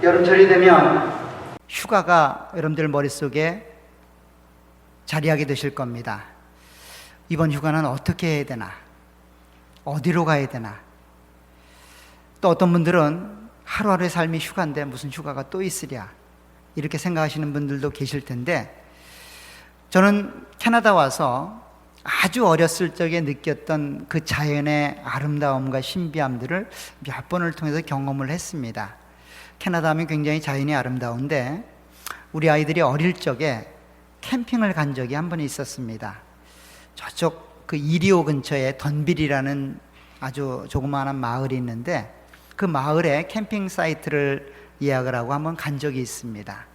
여름철이 되면 휴가가 여러분들 머릿속에 자리하게 되실 겁니다. 이번 휴가는 어떻게 해야 되나? 어디로 가야 되나? 또 어떤 분들은 하루하루의 삶이 휴가인데 무슨 휴가가 또 있으랴, 이렇게 생각하시는 분들도 계실 텐데, 저는 캐나다 와서 아주 어렸을 적에 느꼈던 그 자연의 아름다움과 신비함들을 몇 번을 통해서 경험을 했습니다. 캐나다 하면 굉장히 자연이 아름다운데, 우리 아이들이 어릴 적에 캠핑을 간 적이 한 번 있었습니다. 저쪽 그 이리오 근처에 던빌이라는 아주 조그마한 마을이 있는데, 그 마을에 캠핑 사이트를 예약을 하고 한번 간 적이 있습니다.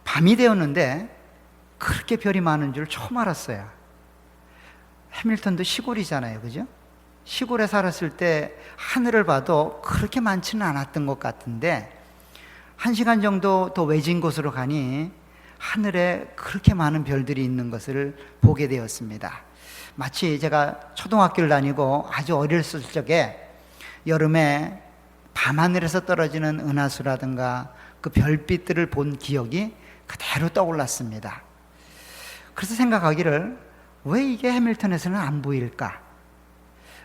밤이 되었는데 그렇게 별이 많은 줄 처음 알았어요. 해밀턴도 시골이잖아요, 그죠? 시골에 살았을 때 하늘을 봐도 그렇게 많지는 않았던 것 같은데, 1시간 정도 더 외진 곳으로 가니 하늘에 그렇게 많은 별들이 있는 것을 보게 되었습니다. 마치 제가 초등학교를 다니고 아주 어렸을 적에 여름에 밤하늘에서 떨어지는 은하수라든가 그 별빛들을 본 기억이 그대로 떠올랐습니다. 그래서 생각하기를, 왜 이게 해밀턴에서는 안 보일까?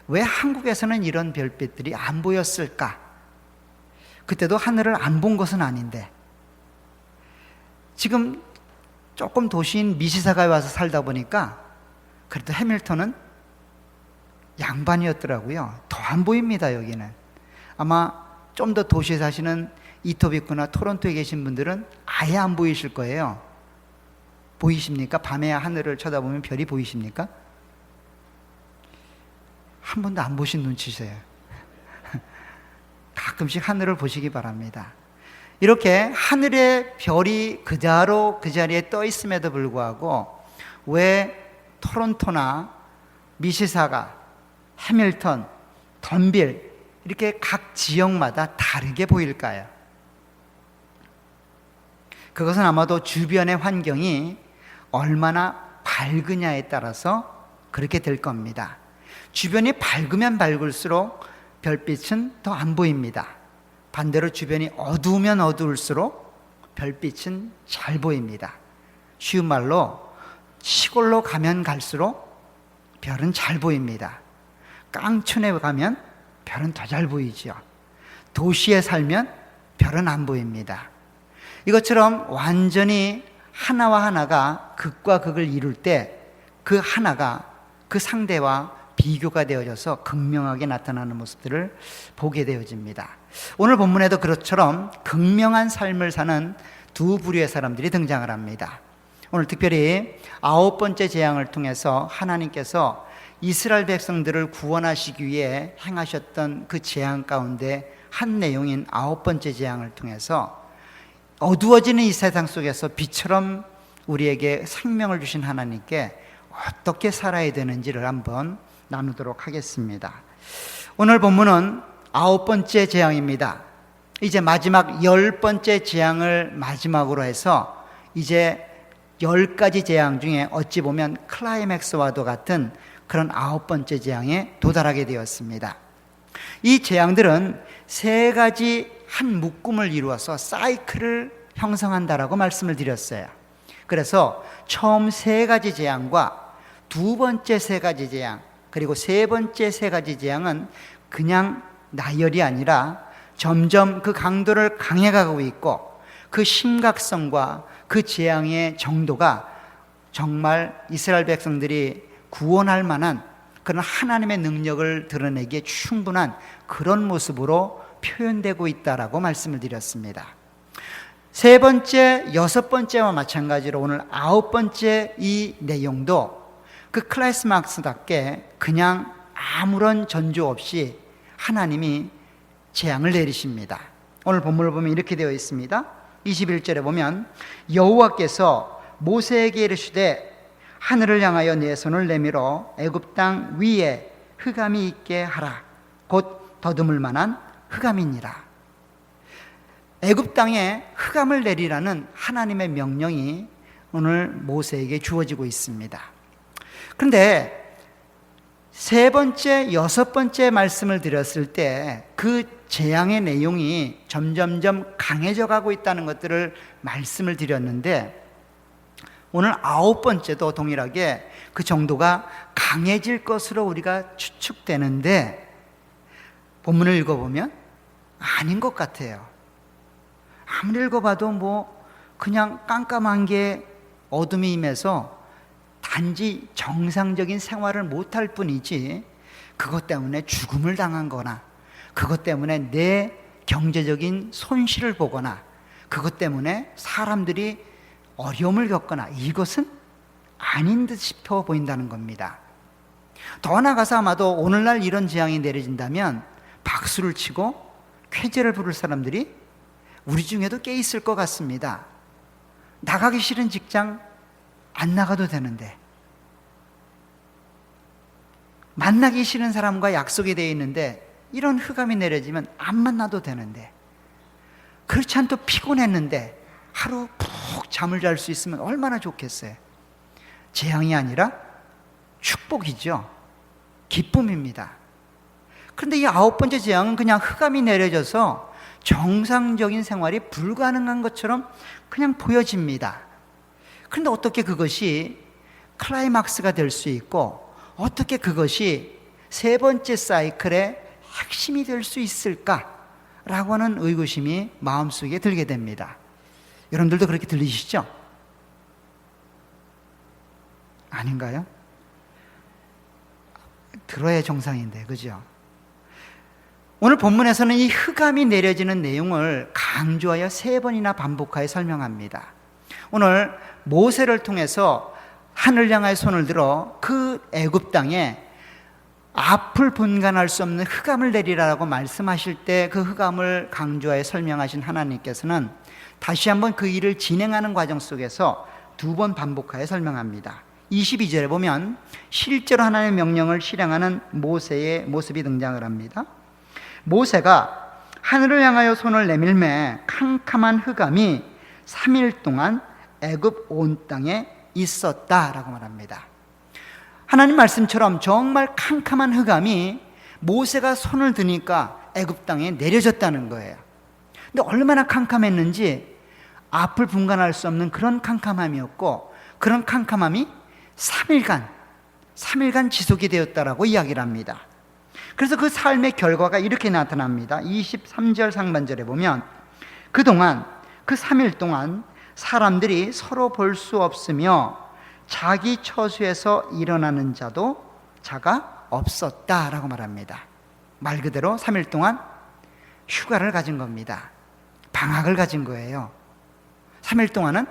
왜 한국에서는 이런 별빛들이 안 보였을까? 그때도 하늘을 안 본 것은 아닌데, 지금 조금 도시인 미시사가에 와서 살다 보니까 그래도 해밀턴은 양반이었더라고요. 더 안 보입니다, 여기는. 아마 좀 더 도시에 사시는 이토비크나 토론토에 계신 분들은 아예 안 보이실 거예요. 보이십니까? 밤에 하늘을 쳐다보면 별이 보이십니까? 한 번도 안 보신 눈치세요. 가끔씩 하늘을 보시기 바랍니다. 이렇게 하늘에 별이 그대로 그 자리에 떠 있음에도 불구하고 왜 토론토나 미시사가, 해밀턴, 던빌, 이렇게 각 지역마다 다르게 보일까요? 그것은 아마도 주변의 환경이 얼마나 밝으냐에 따라서 그렇게 될 겁니다. 주변이 밝으면 밝을수록 별빛은 더 안 보입니다. 반대로 주변이 어두우면 어두울수록 별빛은 잘 보입니다. 쉬운 말로, 시골로 가면 갈수록 별은 잘 보입니다. 깡촌에 가면 별은 더 잘 보이죠. 도시에 살면 별은 안 보입니다. 이것처럼 완전히 하나와 하나가 극과 극을 이룰 때 그 하나가 그 상대와 비교가 되어져서 극명하게 나타나는 모습들을 보게 되어집니다. 오늘 본문에도 그것처럼 극명한 삶을 사는 두 부류의 사람들이 등장을 합니다. 오늘 특별히 9번째 재앙을 통해서 하나님께서 이스라엘 백성들을 구원하시기 위해 행하셨던 그 재앙 가운데 한 내용인 9번째 재앙을 통해서 어두워지는 이 세상 속에서 빛처럼 우리에게 생명을 주신 하나님께 어떻게 살아야 되는지를 한번 나누도록 하겠습니다. 오늘 본문은 9번째 재앙입니다. 이제 마지막 10번째 재앙을 마지막으로 해서 이제 10가지 재앙 중에 어찌 보면 클라이맥스와도 같은 그런 9번째 재앙에 도달하게 되었습니다. 이 재앙들은 세 가지 한 묶음을 이루어서 사이클을 형성한다라고 말씀을 드렸어요. 그래서 처음 세 가지 재앙과 두 번째 세 가지 재앙, 그리고 세 번째 세 가지 재앙은 그냥 나열이 아니라 점점 그 강도를 강해가고 있고, 그 심각성과 그 재앙의 정도가 정말 이스라엘 백성들이 구원할 만한 그런 하나님의 능력을 드러내기에 충분한 그런 모습으로 표현되고 있다라고 말씀을 드렸습니다. 세 번째, 여섯 번째와 마찬가지로 오늘 9번째 이 내용도 그 클라이맥스답게 그냥 아무런 전조 없이 하나님이 재앙을 내리십니다. 오늘 본문을 보면 이렇게 되어 있습니다. 21절에 보면 여호와께서 모세에게 이르시되 하늘을 향하여 내 손을 내밀어 애굽 땅 위에 흑암이 있게 하라. 곧 더듬을 만한 흑암이니라. 애굽 땅에 흑암을 내리라는 하나님의 명령이 오늘 모세에게 주어지고 있습니다. 그런데 세 번째, 여섯 번째 말씀을 드렸을 때 그 재앙의 내용이 점점점 강해져 가고 있다는 것들을 말씀을 드렸는데, 오늘 아홉 번째도 동일하게 그 정도가 강해질 것으로 우리가 추측되는데, 본문을 읽어보면 아닌 것 같아요. 아무리 읽어봐도 뭐 그냥 깜깜한 게 어둠이 임해서 단지 정상적인 생활을 못할 뿐이지, 그것 때문에 죽음을 당한 거나, 그것 때문에 내 경제적인 손실을 보거나, 그것 때문에 사람들이 어려움을 겪거나, 이것은 아닌 듯 싶어 보인다는 겁니다. 더 나아가서 아마도 오늘날 이런 재앙이 내려진다면 박수를 치고 쾌재를 부를 사람들이 우리 중에도 꽤 있을 것 같습니다. 나가기 싫은 직장 안 나가도 되는데, 만나기 싫은 사람과 약속이 되어 있는데 이런 흑암이 내려지면 안 만나도 되는데, 그렇지 않도 피곤했는데 하루 푹 잠을 잘 수 있으면 얼마나 좋겠어요. 재앙이 아니라 축복이죠. 기쁨입니다. 그런데 이 아홉 번째 재앙은 그냥 흑암이 내려져서 정상적인 생활이 불가능한 것처럼 그냥 보여집니다. 그런데 어떻게 그것이 클라이막스가 될 수 있고, 어떻게 그것이 세 번째 사이클의 핵심이 될 수 있을까라고 하는 의구심이 마음속에 들게 됩니다. 여러분들도 그렇게 들리시죠? 아닌가요? 들어야 정상인데, 그죠? 오늘 본문에서는 이 흑암이 내려지는 내용을 강조하여 세 번이나 반복하여 설명합니다. 오늘 모세를 통해서 하늘 향하여 손을 들어 그 애굽 땅에 앞을 분간할 수 없는 흑암을 내리라고 말씀하실 때 그 흑암을 강조하여 설명하신 하나님께서는 다시 한번 그 일을 진행하는 과정 속에서 두 번 반복하여 설명합니다. 22절에 보면 실제로 하나님의 명령을 실행하는 모세의 모습이 등장을 합니다. 모세가 하늘을 향하여 손을 내밀매 캄캄한 흑암이 3일 동안 애굽 온 땅에 있었다라고 말합니다. 하나님 말씀처럼 정말 캄캄한 흑암이 모세가 손을 드니까 애굽 땅에 내려졌다는 거예요. 근데 얼마나 캄캄했는지 앞을 분간할 수 없는 그런 캄캄함이었고, 그런 캄캄함이 3일간 지속이 되었다라고 이야기를 합니다. 그래서 그 삶의 결과가 이렇게 나타납니다. 23절 상반절에 보면 그동안 그 3일 동안 사람들이 서로 볼 수 없으며 자기 처소에서 일어나는 자가 없었다라고 말합니다. 말 그대로 3일 동안 휴가를 가진 겁니다. 방학을 가진 거예요. 3일 동안은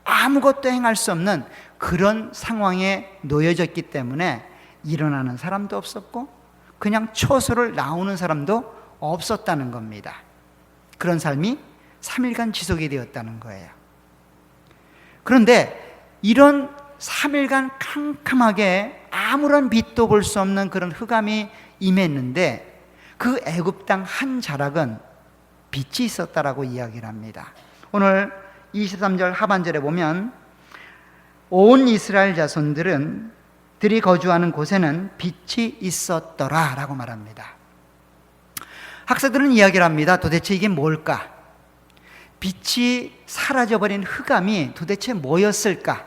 아무것도 행할 수 없는 그런 상황에 놓여졌기 때문에 일어나는 사람도 없었고 그냥 처소를 나오는 사람도 없었다는 겁니다. 그런 삶이 3일간 지속이 되었다는 거예요. 그런데 이런 3일간 캄캄하게 아무런 빛도 볼 수 없는 그런 흑암이 임했는데 그 애굽 땅 한 자락은 빛이 있었다라고 이야기를 합니다. 오늘 23절 하반절에 보면 온 이스라엘 자손들이 거주하는 곳에는 빛이 있었더라 라고 말합니다. 학자들은 이야기를 합니다. 도대체 이게 뭘까? 빛이 사라져버린 흑암이 도대체 뭐였을까?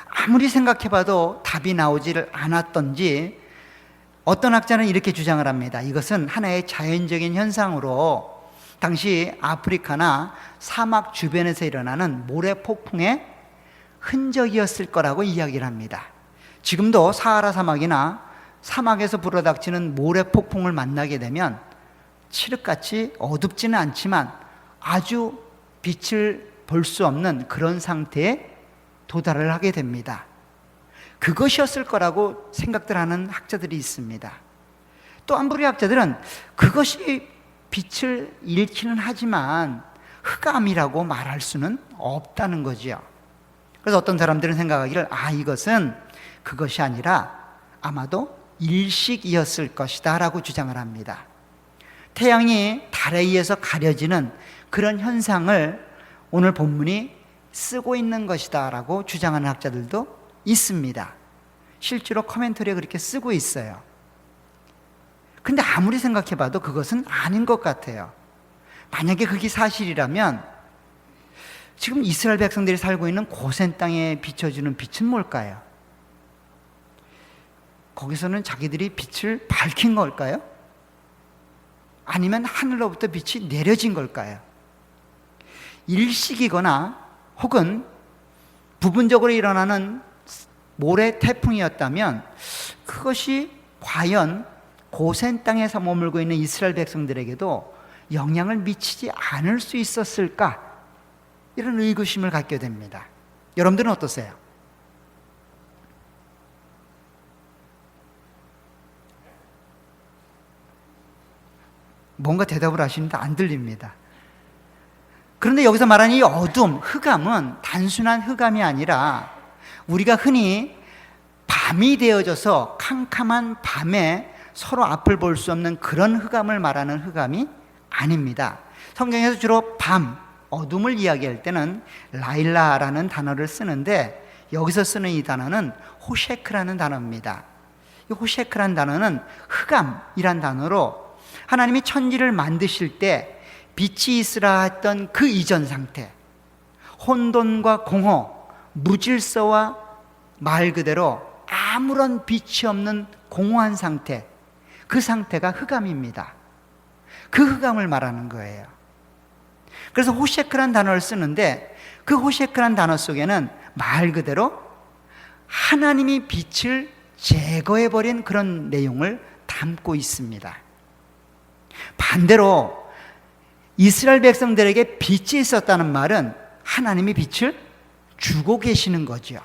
아무리 생각해봐도 답이 나오지를 않았던지 어떤 학자는 이렇게 주장을 합니다. 이것은 하나의 자연적인 현상으로 당시 아프리카나 사막 주변에서 일어나는 모래폭풍의 흔적이었을 거라고 이야기를 합니다. 지금도 사하라 사막이나 사막에서 불어닥치는 모래폭풍을 만나게 되면 칠흑같이 어둡지는 않지만 아주 빛을 볼 수 없는 그런 상태에 도달을 하게 됩니다. 그것이었을 거라고 생각들 하는 학자들이 있습니다. 또 한 부류의 학자들은 그것이 빛을 잃기는 하지만 흑암이라고 말할 수는 없다는 거죠. 그래서 어떤 사람들은 생각하기를 이것은 그것이 아니라 아마도 일식이었을 것이다 라고 주장을 합니다. 태양이 달에 의해서 가려지는 그런 현상을 오늘 본문이 쓰고 있는 것이다 라고 주장하는 학자들도 있습니다. 실제로 코멘터리에 그렇게 쓰고 있어요. 근데 아무리 생각해봐도 그것은 아닌 것 같아요. 만약에 그게 사실이라면 지금 이스라엘 백성들이 살고 있는 고센 땅에 비춰주는 빛은 뭘까요? 거기서는 자기들이 빛을 밝힌 걸까요? 아니면 하늘로부터 빛이 내려진 걸까요? 일식이거나 혹은 부분적으로 일어나는 모래 태풍이었다면 그것이 과연 고센 땅에서 머물고 있는 이스라엘 백성들에게도 영향을 미치지 않을 수 있었을까? 이런 의구심을 갖게 됩니다. 여러분들은 어떠세요? 뭔가 대답을 하시는데 안 들립니다. 그런데 여기서 말하는 이 어둠, 흑암은 단순한 흑암이 아니라 우리가 흔히 밤이 되어져서 캄캄한 밤에 서로 앞을 볼 수 없는 그런 흑암을 말하는 흑암이 아닙니다. 성경에서 주로 밤, 어둠을 이야기할 때는 라일라라는 단어를 쓰는데 여기서 쓰는 이 단어는 호셰크라는 단어입니다. 이 호셰크라는 단어는 흑암이란 단어로 하나님이 천지를 만드실 때 빛이 있으라 했던 그 이전 상태, 혼돈과 공허, 무질서와 말 그대로 아무런 빛이 없는 공허한 상태, 그 상태가 흑암입니다. 그 흑암을 말하는 거예요. 그래서 호셰크란 단어를 쓰는데 그 호셰크란 단어 속에는 말 그대로 하나님이 빛을 제거해버린 그런 내용을 담고 있습니다. 반대로 이스라엘 백성들에게 빛이 있었다는 말은 하나님이 빛을 주고 계시는 거죠.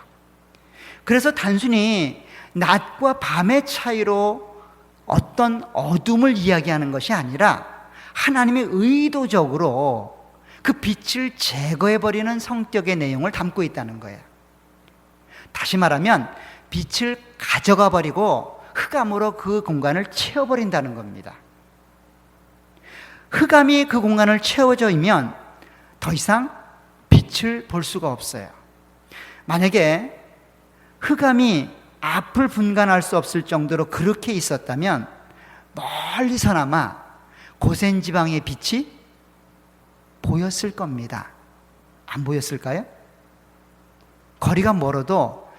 그래서 단순히 낮과 밤의 차이로 어떤 어둠을 이야기하는 것이 아니라 하나님이 의도적으로 그 빛을 제거해버리는 성격의 내용을 담고 있다는 거예요. 다시 말하면 빛을 가져가 버리고 흑암으로 그 공간을 채워버린다는 겁니다. 흑암이 그 공간을 채워져이면 더 이상 빛을 볼 수가 없어요. 만약에 흑암이 앞을 분간할 수 없을 정도로 그렇게 있었다면 멀리서나마 고센 지방의 빛이 보였을 겁니다. 안 보였을까요? 거리가 멀어도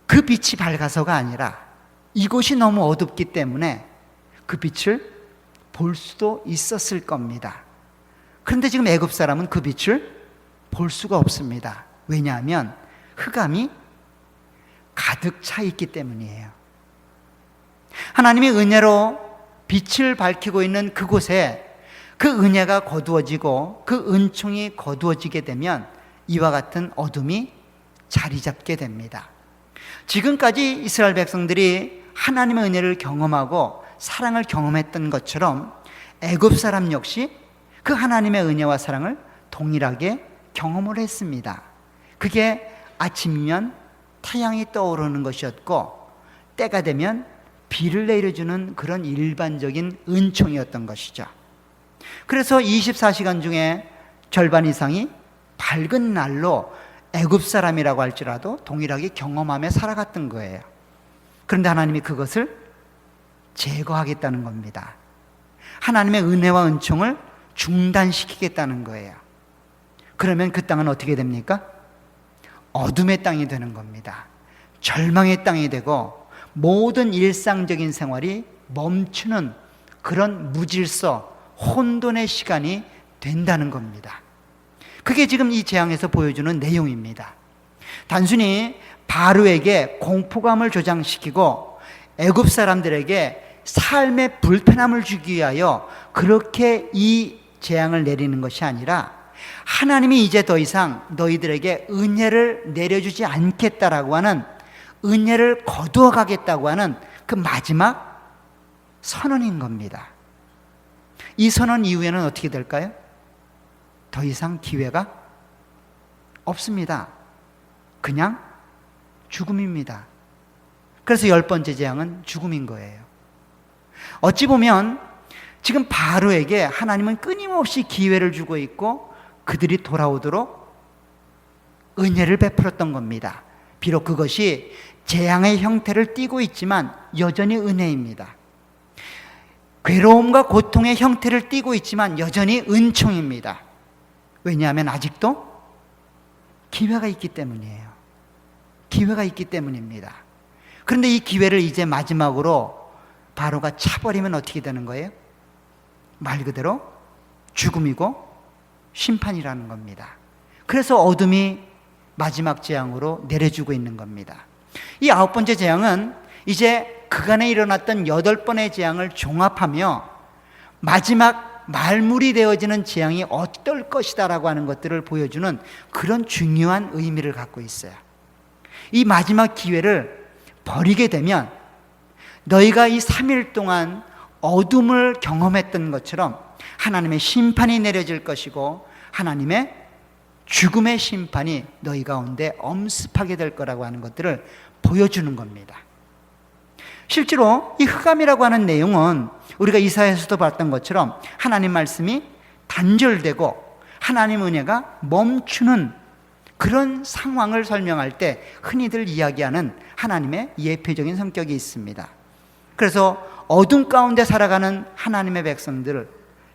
그 빛이 밝아서가 아니라 이곳이 너무 어둡기 때문에 그 빛을 볼 수도 있었을 겁니다. 그런데 지금 애굽 사람은 그 빛을 볼 수가 없습니다. 왜냐하면 흑암이 가득 차 있기 때문이에요. 하나님이 은혜로 빛을 밝히고 있는 그곳에 그 은혜가 거두어지고 그 은총이 거두어지게 되면 이와 같은 어둠이 자리 잡게 됩니다. 지금까지 이스라엘 백성들이 하나님의 은혜를 경험하고 사랑을 경험했던 것처럼 애굽 사람 역시 그 하나님의 은혜와 사랑을 동일하게 경험을 했습니다. 그게 아침이면 태양이 떠오르는 것이었고 때가 되면 비를 내려주는 그런 일반적인 은총이었던 것이죠. 그래서 24시간 중에 절반 이상이 밝은 날로 애굽 사람이라고 할지라도 동일하게 경험하며 살아갔던 거예요. 그런데 하나님이 그것을 제거하겠다는 겁니다. 하나님의 은혜와 은총을 중단시키겠다는 거예요. 그러면 그 땅은 어떻게 됩니까? 어둠의 땅이 되는 겁니다. 절망의 땅이 되고 모든 일상적인 생활이 멈추는 그런 무질서, 혼돈의 시간이 된다는 겁니다. 그게 지금 이 재앙에서 보여주는 내용입니다. 단순히 바로에게 공포감을 조장시키고 애굽 사람들에게 삶의 불편함을 주기 위하여 그렇게 이 재앙을 내리는 것이 아니라 하나님이 이제 더 이상 너희들에게 은혜를 내려주지 않겠다라고 하는, 은혜를 거두어 가겠다고 하는 그 마지막 선언인 겁니다. 이 선언 이후에는 어떻게 될까요? 더 이상 기회가 없습니다. 그냥 죽음입니다. 그래서 10번째 재앙은 죽음인 거예요. 어찌 보면 지금 바로에게 하나님은 끊임없이 기회를 주고 있고 그들이 돌아오도록 은혜를 베풀었던 겁니다. 비록 그것이 재앙의 형태를 띠고 있지만 여전히 은혜입니다. 괴로움과 고통의 형태를 띠고 있지만 여전히 은총입니다. 왜냐하면 아직도 기회가 있기 때문이에요. 기회가 있기 때문입니다. 그런데 이 기회를 이제 마지막으로 바로가 차버리면 어떻게 되는 거예요? 말 그대로 죽음이고 심판이라는 겁니다. 그래서 어둠이 마지막 재앙으로 내려주고 있는 겁니다. 이 9번째 재앙은 이제 그간에 일어났던 8번의 재앙을 종합하며 마지막 말물이 되어지는 재앙이 어떨 것이다라고 하는 것들을 보여주는 그런 중요한 의미를 갖고 있어요. 이 마지막 기회를 버리게 되면 너희가 이 3일 동안 어둠을 경험했던 것처럼 하나님의 심판이 내려질 것이고 하나님의 죽음의 심판이 너희 가운데 엄습하게 될 거라고 하는 것들을 보여주는 겁니다. 실제로 이 흑암이라고 하는 내용은 우리가 이사야에서도 봤던 것처럼 하나님 말씀이 단절되고 하나님 은혜가 멈추는 그런 상황을 설명할 때 흔히들 이야기하는 하나님의 예표적인 성격이 있습니다. 그래서 어둠 가운데 살아가는 하나님의 백성들,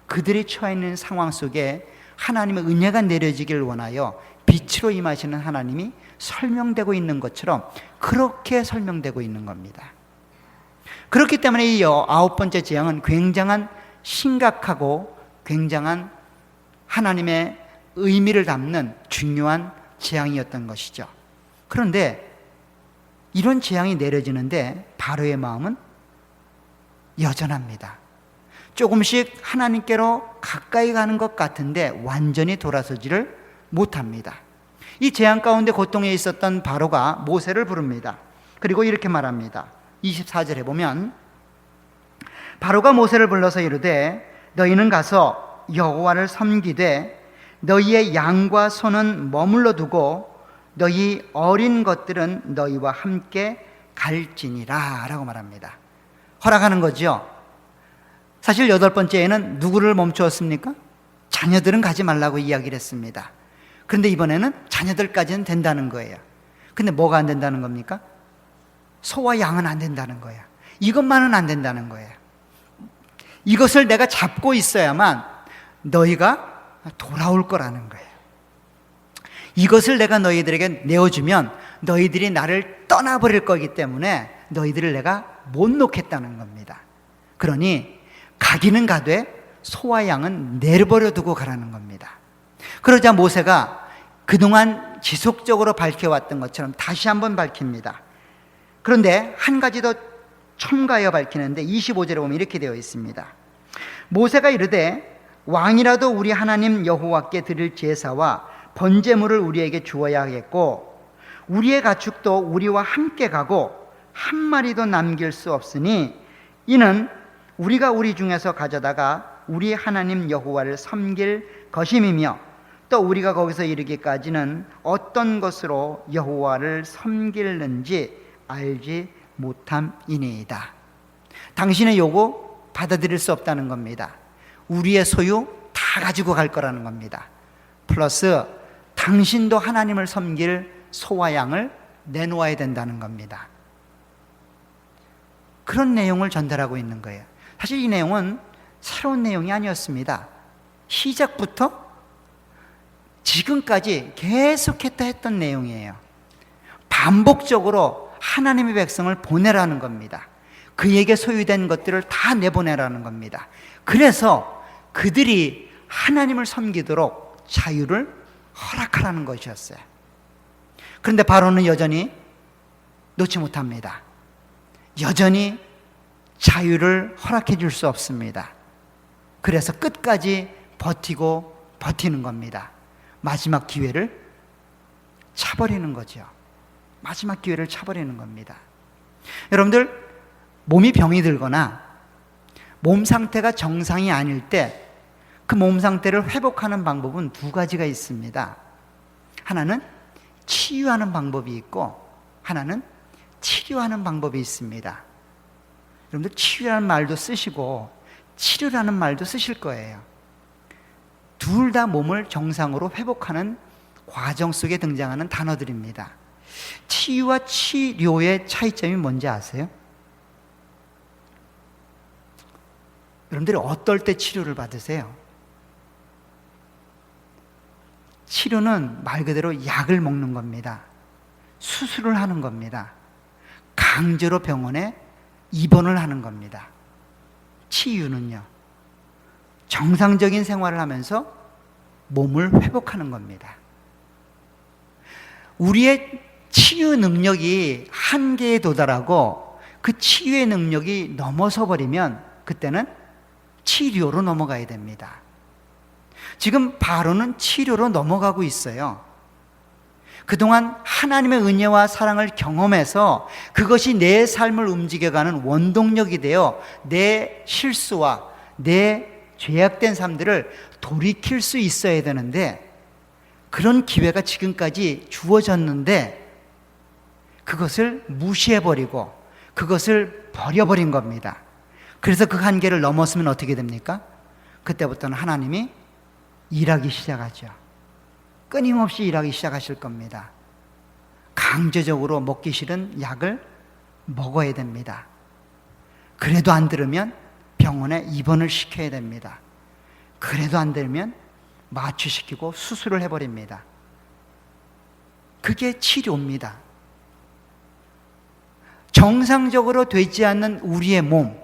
그들이 처해 있는 상황 속에 하나님의 은혜가 내려지기를 원하여 빛으로 임하시는 하나님이 설명되고 있는 것처럼 그렇게 설명되고 있는 겁니다. 그렇기 때문에 이 9번째 재앙은 굉장한 심각하고 굉장한 하나님의 의미를 담는 중요한 재앙이었던 것이죠. 그런데 이런 재앙이 내려지는데 바로의 마음은 여전합니다. 조금씩 하나님께로 가까이 가는 것 같은데 완전히 돌아서지를 못합니다. 이 재앙 가운데 고통에 있었던 바로가 모세를 부릅니다. 그리고 이렇게 말합니다. 24절에 보면 바로가 모세를 불러서 이르되 너희는 가서 여호와를 섬기되 너희의 양과 소는 머물러 두고 너희 어린 것들은 너희와 함께 갈지니라 라고 말합니다. 허락하는 거죠. 사실 8번째에는 누구를 멈추었습니까? 자녀들은 가지 말라고 이야기를 했습니다. 그런데 이번에는 자녀들까지는 된다는 거예요. 근데 뭐가 안 된다는 겁니까? 소와 양은 안 된다는 거예요. 이것만은 안 된다는 거예요. 이것을 내가 잡고 있어야만 너희가 돌아올 거라는 거예요. 이것을 내가 너희들에게 내어주면 너희들이 나를 떠나버릴 거기 때문에 너희들을 내가 못 놓겠다는 겁니다. 그러니 가기는 가되 소와 양은 내버려 두고 가라는 겁니다. 그러자 모세가 그동안 지속적으로 밝혀왔던 것처럼 다시 한번 밝힙니다. 그런데 한 가지 더 첨가하여 밝히는데 25절에 보면 이렇게 되어 있습니다. 모세가 이르되 왕이라도 우리 하나님 여호와께 드릴 제사와 번제물을 우리에게 주어야 하겠고 우리의 가축도 우리와 함께 가고 한 마리도 남길 수 없으니 이는 우리가 우리 중에서 가져다가 우리 하나님 여호와를 섬길 것임이며 또 우리가 거기서 이르기까지는 어떤 것으로 여호와를 섬길는지 알지 못함이니이다. 당신의 요구 받아들일 수 없다는 겁니다. 우리의 소유 다 가지고 갈 거라는 겁니다. 플러스 당신도 하나님을 섬길 소와 양을 내놓아야 된다는 겁니다. 그런 내용을 전달하고 있는 거예요. 사실 이 내용은 새로운 내용이 아니었습니다. 시작부터 지금까지 계속했다 했던 내용이에요. 반복적으로 하나님의 백성을 보내라는 겁니다. 그에게 소유된 것들을 다 내보내라는 겁니다. 그래서 그들이 하나님을 섬기도록 자유를 허락하라는 것이었어요. 그런데 바로는 여전히 놓지 못합니다. 여전히 자유를 허락해 줄 수 없습니다. 그래서 끝까지 버티는 겁니다. 마지막 기회를 차버리는 거죠. 마지막 기회를 차버리는 겁니다. 여러분들 몸이 병이 들거나 몸 상태가 정상이 아닐 때 그 몸 상태를 회복하는 방법은 두 가지가 있습니다. 하나는 치유하는 방법이 있고 하나는 치료하는 방법이 있습니다. 여러분들 치유라는 말도 쓰시고 치료라는 말도 쓰실 거예요. 둘 다 몸을 정상으로 회복하는 과정 속에 등장하는 단어들입니다. 치유와 치료의 차이점이 뭔지 아세요? 여러분들이 어떨 때 치료를 받으세요? 치료는 말 그대로 약을 먹는 겁니다. 수술을 하는 겁니다. 강제로 병원에 입원을 하는 겁니다. 치유는요, 정상적인 생활을 하면서 몸을 회복하는 겁니다. 우리의 치유 능력이 한계에 도달하고 그 치유의 능력이 넘어서 버리면 그때는 치료로 넘어가야 됩니다. 지금 바로는 치료로 넘어가고 있어요. 그동안 하나님의 은혜와 사랑을 경험해서 그것이 내 삶을 움직여가는 원동력이 되어 내 실수와 내 죄악된 삶들을 돌이킬 수 있어야 되는데, 그런 기회가 지금까지 주어졌는데 그것을 무시해버리고 그것을 버려버린 겁니다. 그래서 그 한계를 넘었으면 어떻게 됩니까? 그때부터는 하나님이 일하기 시작하죠. 끊임없이 일하기 시작하실 겁니다. 강제적으로 먹기 싫은 약을 먹어야 됩니다. 그래도 안 들으면 병원에 입원을 시켜야 됩니다. 그래도 안 들으면 마취시키고 수술을 해버립니다. 그게 치료입니다. 정상적으로 되지 않는 우리의 몸,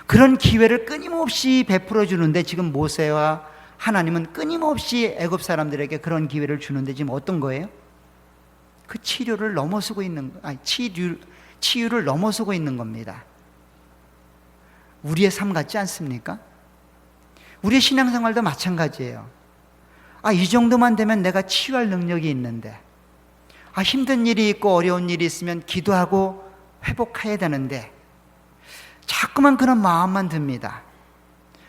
그런 기회를 끊임없이 베풀어 주는데, 지금 모세와 하나님은 끊임없이 애굽 사람들에게 그런 기회를 주는데 지금 어떤 거예요? 그 치료를 넘어서고 있는, 치유를 넘어서고 있는 겁니다. 우리의 삶 같지 않습니까? 우리의 신앙생활도 마찬가지예요. 이 정도만 되면 내가 치유할 능력이 있는데, 힘든 일이 있고 어려운 일이 있으면 기도하고 회복해야 되는데, 자꾸만 그런 마음만 듭니다.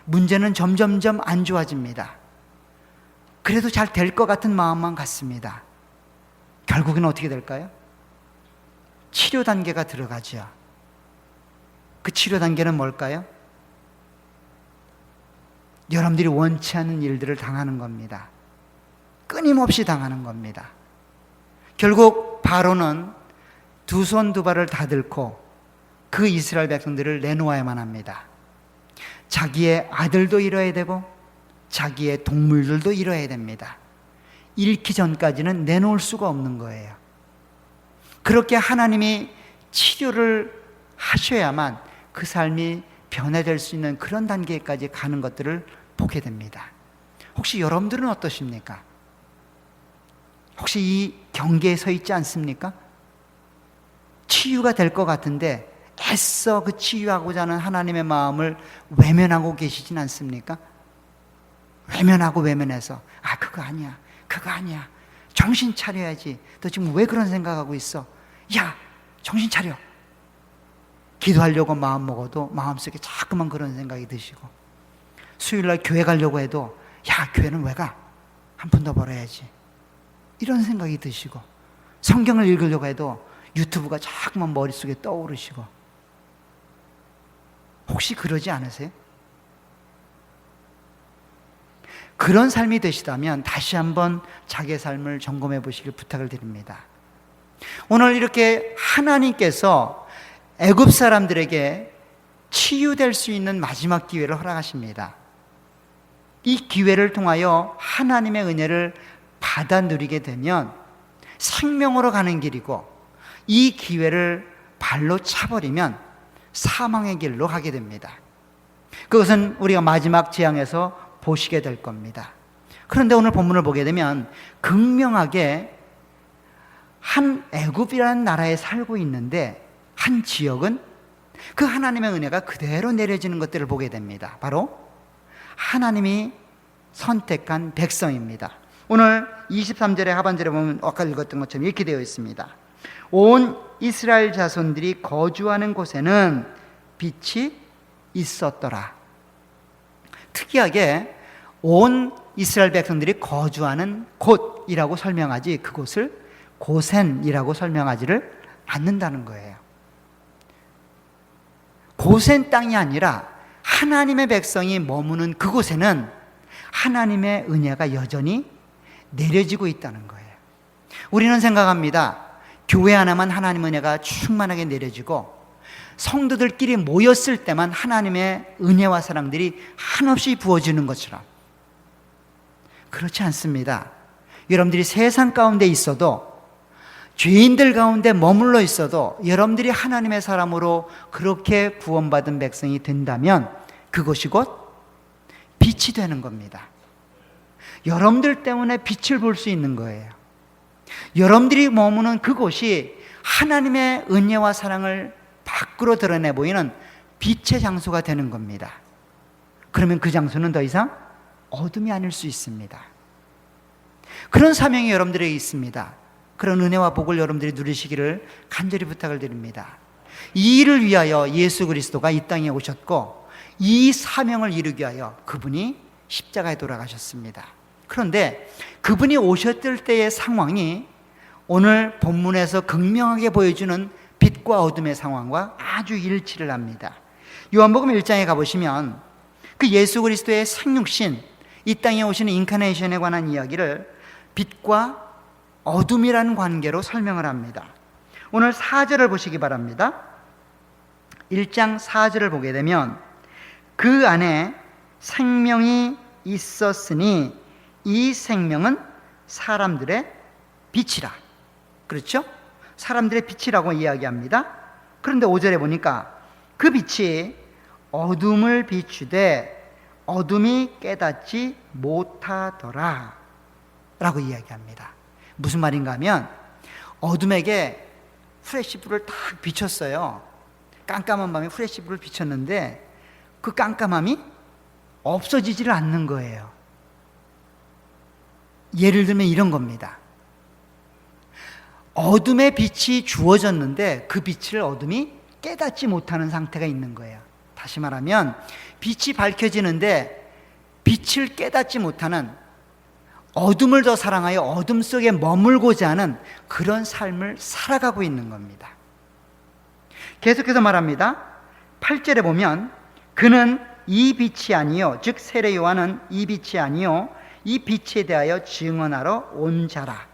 문제는 점점점 안 좋아집니다. 그래도 잘 될 것 같은 마음만 갖습니다. 결국에는 어떻게 될까요? 치료 단계가 들어가죠. 그 치료 단계는 뭘까요? 여러분들이 원치 않는 일들을 당하는 겁니다. 끊임없이 당하는 겁니다. 결국 바로는 두 손 두 발을 다 들고 그 이스라엘 백성들을 내놓아야만 합니다. 자기의 아들도 잃어야 되고 자기의 동물들도 잃어야 됩니다. 잃기 전까지는 내놓을 수가 없는 거예요. 그렇게 하나님이 치료를 하셔야만 그 삶이 변화될 수 있는 그런 단계까지 가는 것들을 보게 됩니다. 혹시 여러분들은 어떠십니까? 혹시 이 경계에 서 있지 않습니까? 치유가 될 것 같은데 애써 그 치유하고자 하는 하나님의 마음을 외면하고 계시진 않습니까? 외면하고 외면해서 그거 아니야, 그거 아니야, 정신 차려야지, 너 지금 왜 그런 생각하고 있어, 야 정신 차려. 기도하려고 마음 먹어도 마음속에 자꾸만 그런 생각이 드시고, 수요일날 교회 가려고 해도 교회는 왜 가? 한 푼 더 벌어야지, 이런 생각이 드시고, 성경을 읽으려고 해도 유튜브가 자꾸만 머릿속에 떠오르시고, 혹시 그러지 않으세요? 그런 삶이 되시다면 다시 한번 자기의 삶을 점검해 보시길 부탁을 드립니다. 오늘 이렇게 하나님께서 애굽 사람들에게 치유될 수 있는 마지막 기회를 허락하십니다. 이 기회를 통하여 하나님의 은혜를 받아 누리게 되면 생명으로 가는 길이고, 이 기회를 발로 차버리면 사망의 길로 가게 됩니다. 그것은 우리가 마지막 재앙에서 보시게 될 겁니다. 그런데 오늘 본문을 보게 되면 극명하게 한 애굽이라는 나라에 살고 있는데, 한 지역은 그 하나님의 은혜가 그대로 내려지는 것들을 보게 됩니다. 바로 하나님이 선택한 백성입니다. 오늘 23절의 하반절에 보면 아까 읽었던 것처럼 이렇게 되어 있습니다. 온 이스라엘 자손들이 거주하는 곳에는 빛이 있었더라. 특이하게 온 이스라엘 백성들이 거주하는 곳이라고 설명하지 그곳을 고센이라고 설명하지를 않는다는 거예요. 고센 땅이 아니라 하나님의 백성이 머무는 그곳에는 하나님의 은혜가 여전히 내려지고 있다는 거예요. 우리는 생각합니다. 교회 하나만 하나님 은혜가 충만하게 내려지고 성도들끼리 모였을 때만 하나님의 은혜와 사랑들이 한없이 부어지는 것처럼, 그렇지 않습니다. 여러분들이 세상 가운데 있어도, 죄인들 가운데 머물러 있어도 여러분들이 하나님의 사람으로 그렇게 구원받은 백성이 된다면 그것이 곧 빛이 되는 겁니다. 여러분들 때문에 빛을 볼 수 있는 거예요. 여러분들이 머무는 그곳이 하나님의 은혜와 사랑을 밖으로 드러내 보이는 빛의 장소가 되는 겁니다. 그러면 그 장소는 더 이상 어둠이 아닐 수 있습니다. 그런 사명이 여러분들에게 있습니다. 그런 은혜와 복을 여러분들이 누리시기를 간절히 부탁을 드립니다. 이 일을 위하여 예수 그리스도가 이 땅에 오셨고, 이 사명을 이루기 위하여 그분이 십자가에 돌아가셨습니다. 그런데 그분이 오셨을 때의 상황이 오늘 본문에서 극명하게 보여주는 빛과 어둠의 상황과 아주 일치를 합니다. 요한복음 1장에 가보시면 그 예수 그리스도의 생육신, 이 땅에 오시는 인카네이션에 관한 이야기를 빛과 어둠이라는 관계로 설명을 합니다. 오늘 4절을 보시기 바랍니다. 1장 4절을 보게 되면 그 안에 생명이 있었으니 이 생명은 사람들의 빛이라. 그렇죠? 사람들의 빛이라고 이야기합니다. 그런데 5절에 보니까 그 빛이 어둠을 비추되 어둠이 깨닫지 못하더라 라고 이야기합니다. 무슨 말인가 하면 어둠에게 후레시불을 딱 비췄어요. 깜깜한 밤에 후레시불을 비췄는데 그 깜깜함이 없어지지를 않는 거예요. 예를 들면 이런 겁니다. 어둠의 빛이 주어졌는데 그 빛을 어둠이 깨닫지 못하는 상태가 있는 거예요. 다시 말하면 빛이 밝혀지는데 빛을 깨닫지 못하는, 어둠을 더 사랑하여 어둠 속에 머물고자 하는 그런 삶을 살아가고 있는 겁니다. 계속해서 말합니다. 8절에 보면 그는 이 빛이 아니요, 즉 세례 요한은 이 빛이 아니요 이 빛에 대하여 증언하러 온 자라.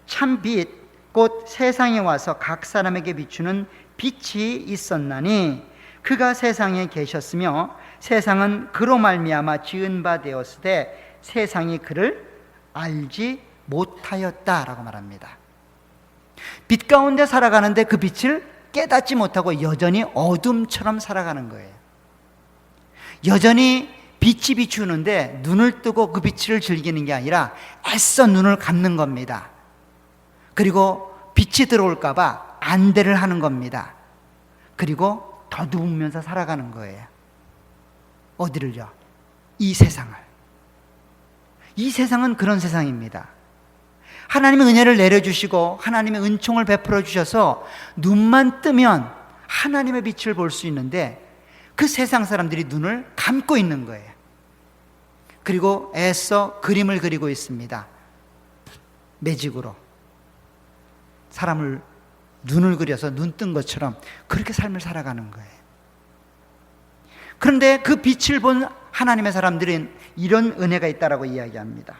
참 빛 곧 세상에 와서 각 사람에게 비추는 빛이 있었나니 그가 세상에 계셨으며 세상은 그로 말미암아 지은 바 되었으되 세상이 그를 알지 못하였다라고 말합니다. 빛 가운데 살아가는데 그 빛을 깨닫지 못하고 여전히 어둠처럼 살아가는 거예요. 여전히 빛이 비추는데 눈을 뜨고 그 빛을 즐기는 게 아니라 애써 눈을 감는 겁니다. 그리고 빛이 들어올까 봐 안대를 하는 겁니다. 그리고 더듬으면서 살아가는 거예요. 어디를요? 이 세상을. 이 세상은 그런 세상입니다. 하나님의 은혜를 내려주시고 하나님의 은총을 베풀어 주셔서 눈만 뜨면 하나님의 빛을 볼 수 있는데 그 세상 사람들이 눈을 감고 있는 거예요. 그리고 애써 그림을 그리고 있습니다. 매직으로 사람을 눈을 그려서 눈 뜬 것처럼 그렇게 삶을 살아가는 거예요. 그런데 그 빛을 본 하나님의 사람들은 이런 은혜가 있다라고 이야기합니다.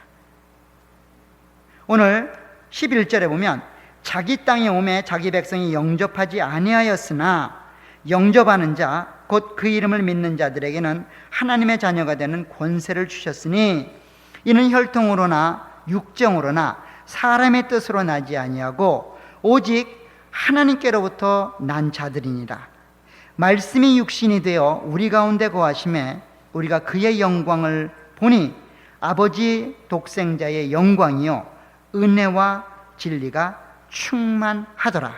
오늘 11절에 보면 자기 땅에 오매 자기 백성이 영접하지 아니하였으나 영접하는 자 곧 그 이름을 믿는 자들에게는 하나님의 자녀가 되는 권세를 주셨으니 이는 혈통으로나 육정으로나 사람의 뜻으로 나지 아니하고 오직 하나님께로부터 난 자들이니라. 말씀이 육신이 되어 우리 가운데 거하심에 우리가 그의 영광을 보니 아버지 독생자의 영광이요 은혜와 진리가 충만하더라.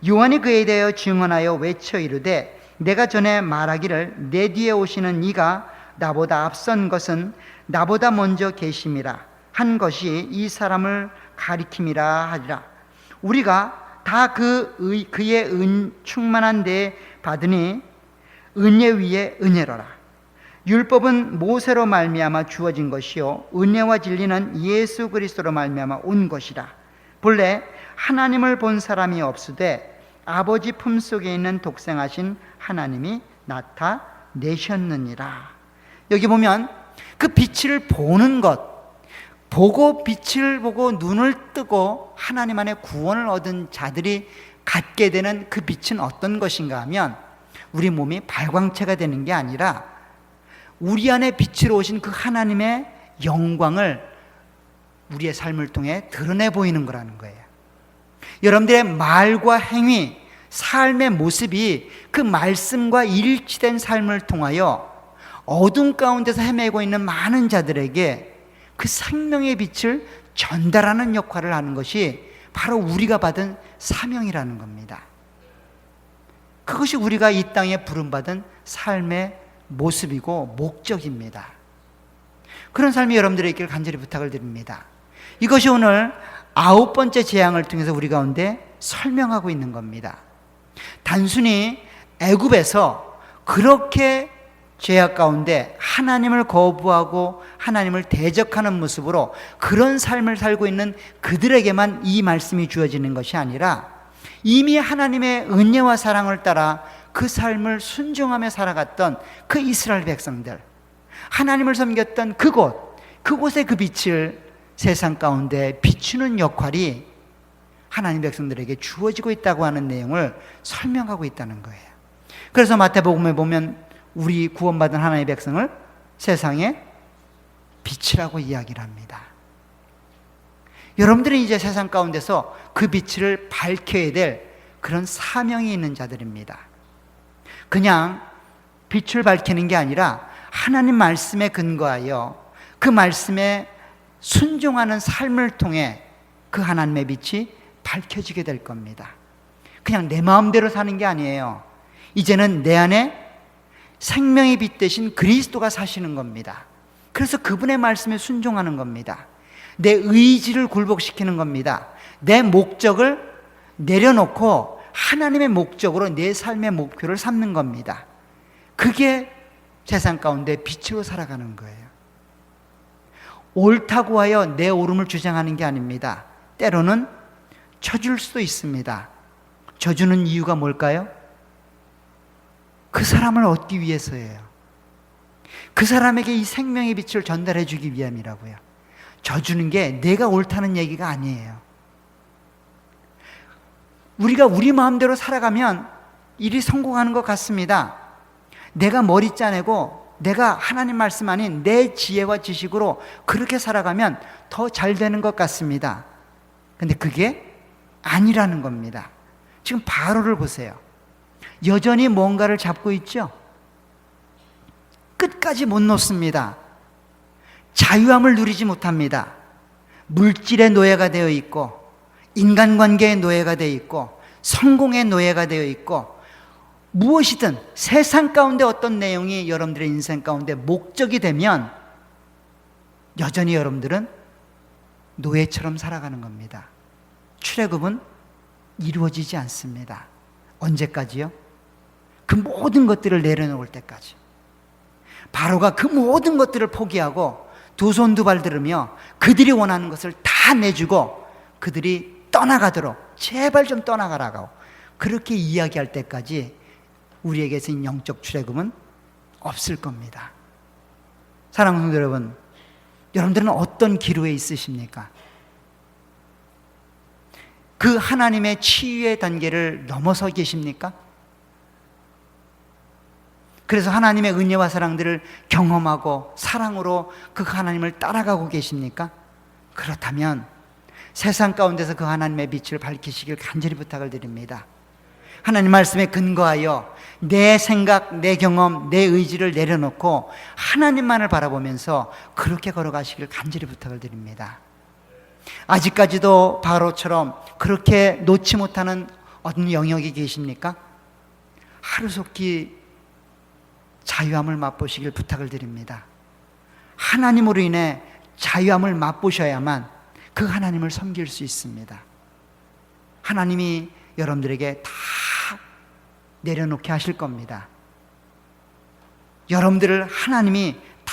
요한이 그에 대하여 증언하여 외쳐 이르되 내가 전에 말하기를 내 뒤에 오시는 이가 나보다 앞선 것은 나보다 먼저 계심이라 한 것이 이 사람을 가리킴이라 하리라. 우리가 다 그의 충만한 데 받으니 은혜 위에 은혜로라. 율법은 모세로 말미암아 주어진 것이요 은혜와 진리는 예수 그리스도로 말미암아 온 것이라. 본래 하나님을 본 사람이 없으되 아버지 품속에 있는 독생하신 하나님이 나타내셨느니라. 여기 보면 그 빛을 보는 것, 보고 빛을 보고 눈을 뜨고 하나님 안에 구원을 얻은 자들이 갖게 되는 그 빛은 어떤 것인가 하면 우리 몸이 발광체가 되는 게 아니라 우리 안에 빛으로 오신 그 하나님의 영광을 우리의 삶을 통해 드러내 보이는 거라는 거예요. 여러분들의 말과 행위, 삶의 모습이 그 말씀과 일치된 삶을 통하여 어둠 가운데서 헤매고 있는 많은 자들에게 그 생명의 빛을 전달하는 역할을 하는 것이 바로 우리가 받은 사명이라는 겁니다. 그것이 우리가 이 땅에 부름받은 삶의 모습이고 목적입니다. 그런 삶이 여러분들에게 있기를 간절히 부탁을 드립니다. 이것이 오늘 9번째 재앙을 통해서 우리 가운데 설명하고 있는 겁니다. 단순히 애굽에서 그렇게 죄악 가운데 하나님을 거부하고 하나님을 대적하는 모습으로 그런 삶을 살고 있는 그들에게만 이 말씀이 주어지는 것이 아니라 이미 하나님의 은혜와 사랑을 따라 그 삶을 순종하며 살아갔던 그 이스라엘 백성들, 하나님을 섬겼던 그곳의 그 빛을 세상 가운데 비추는 역할이 하나님 백성들에게 주어지고 있다고 하는 내용을 설명하고 있다는 거예요. 그래서 마태복음에 보면 우리 구원받은 하나님의 백성을 세상의 빛이라고 이야기를 합니다. 여러분들은 이제 세상 가운데서 그 빛을 밝혀야 될 그런 사명이 있는 자들입니다. 그냥 빛을 밝히는 게 아니라 하나님 말씀에 근거하여 그 말씀에 순종하는 삶을 통해 그 하나님의 빛이 밝혀지게 될 겁니다. 그냥 내 마음대로 사는 게 아니에요. 이제는 내 안에 생명의 빛 대신 그리스도가 사시는 겁니다. 그래서 그분의 말씀에 순종하는 겁니다. 내 의지를 굴복시키는 겁니다. 내 목적을 내려놓고 하나님의 목적으로 내 삶의 목표를 삼는 겁니다. 그게 세상 가운데 빛으로 살아가는 거예요. 옳다고 하여 내 옳음을 주장하는 게 아닙니다. 때로는 쳐줄 수도 있습니다. 져주는 이유가 뭘까요? 그 사람을 얻기 위해서예요. 그 사람에게 이 생명의 빛을 전달해 주기 위함이라고요. 져주는 게 내가 옳다는 얘기가 아니에요. 우리가 우리 마음대로 살아가면 일이 성공하는 것 같습니다. 내가 머리 짜내고 내가 하나님 말씀 아닌 내 지혜와 지식으로 그렇게 살아가면 더 잘 되는 것 같습니다. 근데 그게 아니라는 겁니다. 지금 바로를 보세요. 여전히 뭔가를 잡고 있죠? 끝까지 못 놓습니다. 자유함을 누리지 못합니다. 물질의 노예가 되어 있고 인간관계의 노예가 되어 있고 성공의 노예가 되어 있고 무엇이든 세상 가운데 어떤 내용이 여러분들의 인생 가운데 목적이 되면 여전히 여러분들은 노예처럼 살아가는 겁니다. 출애굽은 이루어지지 않습니다. 언제까지요? 그 모든 것들을 내려놓을 때까지. 바로가 그 모든 것들을 포기하고 두 손 두 발 들으며 그들이 원하는 것을 다 내주고 그들이 떠나가도록 제발 좀 떠나가라고 그렇게 이야기할 때까지 우리에게서 영적 출애굽은 없을 겁니다. 사랑하는 성도 여러분, 여러분들은 어떤 기로에 있으십니까? 그 하나님의 치유의 단계를 넘어서 계십니까? 그래서 하나님의 은혜와 사랑들을 경험하고 사랑으로 그 하나님을 따라가고 계십니까? 그렇다면 세상 가운데서 그 하나님의 빛을 밝히시길 간절히 부탁을 드립니다. 하나님 말씀에 근거하여 내 생각, 내 경험, 내 의지를 내려놓고 하나님만을 바라보면서 그렇게 걸어가시길 간절히 부탁을 드립니다. 아직까지도 바로처럼 그렇게 놓지 못하는 어떤 영역이 계십니까? 하루속히 자유함을 맛보시길 부탁을 드립니다. 하나님으로 인해 자유함을 맛보셔야만 그 하나님을 섬길 수 있습니다. 하나님이 여러분들에게 다 내려놓게 하실 겁니다. 여러분들을 하나님이 다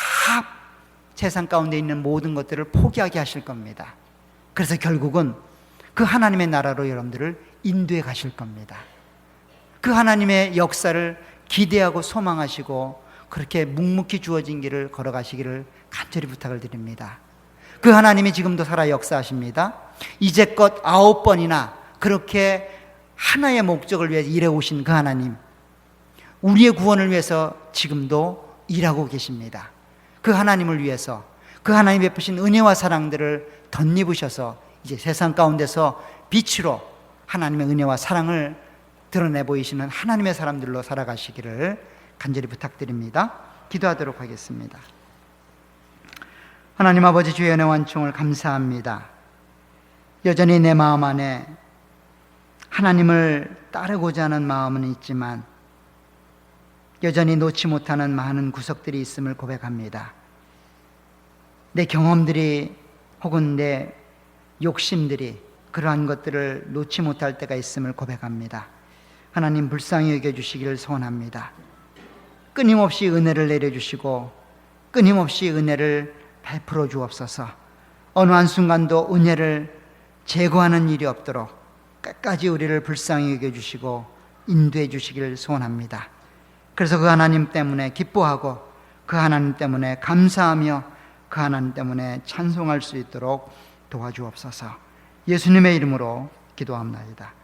세상 가운데 있는 모든 것들을 포기하게 하실 겁니다. 그래서 결국은 그 하나님의 나라로 여러분들을 인도해 가실 겁니다. 그 하나님의 역사를 기대하고 소망하시고 그렇게 묵묵히 주어진 길을 걸어가시기를 간절히 부탁을 드립니다. 그 하나님이 지금도 살아 역사하십니다. 이제껏 9번이나 그렇게 하나의 목적을 위해 일해 오신 그 하나님, 우리의 구원을 위해서 지금도 일하고 계십니다. 그 하나님을 위해서 그 하나님 베푸신 은혜와 사랑들을 덧입으셔서 이제 세상 가운데서 빛으로 하나님의 은혜와 사랑을 드러내 보이시는 하나님의 사람들로 살아가시기를 간절히 부탁드립니다. 기도하도록 하겠습니다. 하나님 아버지, 주의 은혜 완총을 감사합니다. 여전히 내 마음 안에 하나님을 따르고자 하는 마음은 있지만 여전히 놓지 못하는 많은 구석들이 있음을 고백합니다. 내 경험들이 혹은 내 욕심들이 그러한 것들을 놓지 못할 때가 있음을 고백합니다. 하나님, 불쌍히 여겨주시기를 소원합니다. 끊임없이 은혜를 내려주시고 끊임없이 은혜를 베풀어 주옵소서. 어느 한순간도 은혜를 제거하는 일이 없도록 끝까지 우리를 불쌍히 여겨주시고 인도해 주시기를 소원합니다. 그래서 그 하나님 때문에 기뻐하고 그 하나님 때문에 감사하며 그 하나님 때문에 찬송할 수 있도록 도와주옵소서. 예수님의 이름으로 기도합나이다.